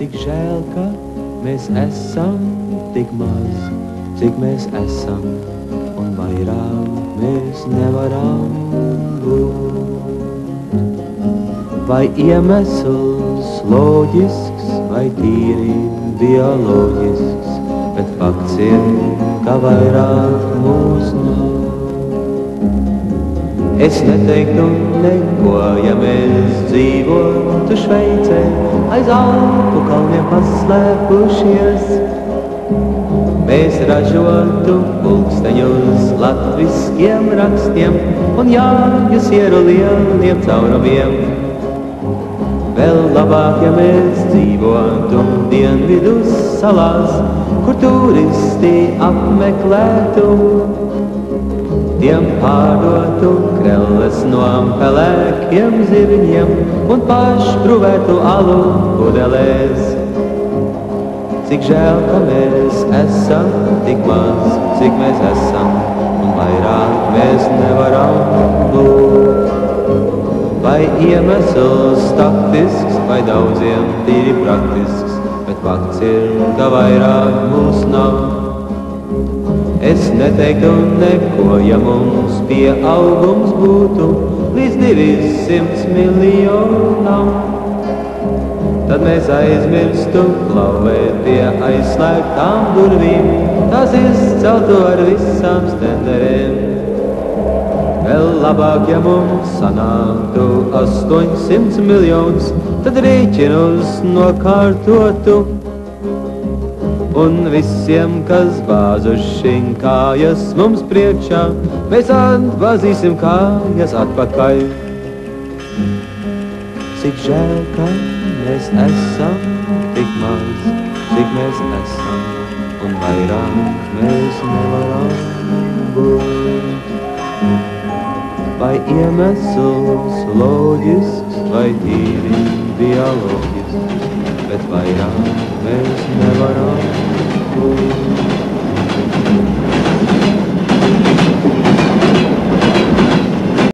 Cik žēl, ka mēs esam tik maz, cik mēs esam, un vairāk mēs nevaram būt. Vai iemesls loģisks, vai tīri bioloģisks, bet fakts ir, ka vairāk mūs nav. Es neteiktu neko, ja mēs dzīvotu Šveicē, aiz Alpu kalniem paslēpušies. Mēs ražotu pulksteņus latviskiem rakstiem un jāņus ieru lieliem caurumiem. Vēl labāk, ja mēs dzīvotu Dienvidus salās, kur turisti apmeklētu, tiem pārdotu krelles no pelēkiem zirņiem un pašbruvētu alu pudelēs. Cik žēl, ka mēs esam tik maz, cik mēs esam, un vairāk mēs nevaram būt. Vai iemesls taktisks, vai daudziem tīri praktisks, bet fakts ir, ka vairāk mūs nav. Es neteiktu neko, ja mums pieaugums būtu līdz 200 miljonam. Tad mēs aizmirstu klauvēt pie aizslēgtām durvīm, tās izceltu ar visām stenderēm. Vēl labāk, ja mums sanāktu 800 miljonus, tad rēķinus nokārtotu. Un visiem, kas bāzuši kājas mums priekšā, mēs atbāzīsim kājas atpakaļ. Cik žēl, ka mēs esam tik maz, cik mēs esam, un vairāk mēs nevaram būt. Vai iemesls loģisks, vai tīri bioloģisks, bet vairāk mēs nevaram